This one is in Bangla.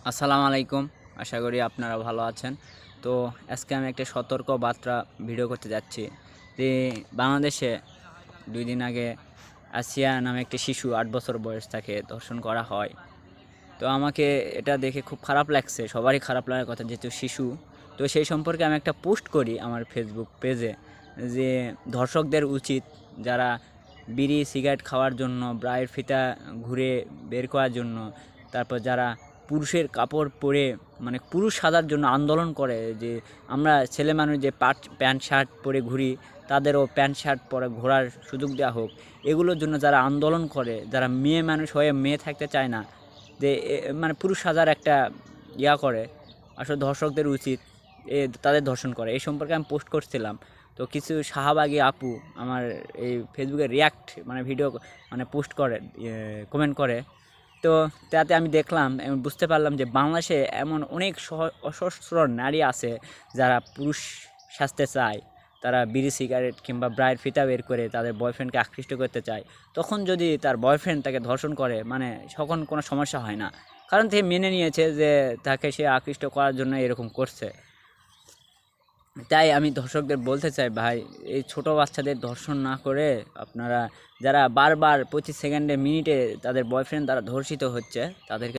আসসালামু আলাইকুম। আশা করি আপনারা ভালো আছেন। তো আজকে আমি একটা সতর্ক বার্তা ভিডিও করতে যাচ্ছি যে বাংলাদেশে ২ দিন আগে আসিয়া নামে একটি শিশু ৮ বছর বয়স তাকে ধর্ষণ করা হয়। তো আমাকে এটা দেখে খুব খারাপ লাগছে। সবারই খারাপ লাগার কথা যেহেতু শিশু। তো সেই সম্পর্কে আমি একটা পোস্ট করি আমার ফেসবুক পেজে যে ধর্ষকদের উচিত যারা বিড়ি সিগারেট খাওয়ার জন্য ব্রায়ের ফিতা ঘুরে বের করার জন্য তারপর যারা পুরুষের কাপড় পরে মানে পুরুষ সাজার জন্য আন্দোলন করে যে আমরা ছেলে মানুষ যে প্যান্ট শার্ট পরে ঘুরি তাদেরও প্যান্ট শার্ট পরে ঘোরার সুযোগ দেওয়া হোক। এগুলোর জন্য যারা আন্দোলন করে যারা মেয়ে মানুষ হয়ে মেয়ে থাকতে চায় না যে মানে পুরুষ সাজার একটা করে আসলে ধর্ষকদের উচিত তাদের ধর্ষণ করে এই সম্পর্কে আমি পোস্ট করছিলাম। তো কিছু শাহবাগী আপু আমার এই ফেসবুকে রিয়াক্ট মানে ভিডিও মানে পোস্ট করে কমেন্ট করে। তো তাতে আমি দেখলাম এবং বুঝতে পারলাম যে বাংলাদেশে এমন অনেক অসচ্ছল নারী আছে যারা পুরুষ সাজতে চায়। তারা বিড়ি সিগারেট কিংবা ব্রায়ের ফিতা বের করে তাদের বয়ফ্রেন্ডকে আকৃষ্ট করতে চায়। তখন যদি তার বয়ফ্রেন্ড তাকে ধর্ষণ করে মানে তখন কোনো সমস্যা হয় না। কারণ সে মেনে নিয়েছে যে তাকে সে আকৃষ্ট করার জন্য এরকম করছে। তাই আমি দর্শকদের বলতে চাই ভাই এই ছোট বাচ্চাদের ধর্ষণ না করে আপনারা যারা বারবার প্রতি সেকেন্ডে মিনিটে তাদের বয়ফ্রেন্ড দ্বারা ধর্ষিত হচ্ছে তাদেরকে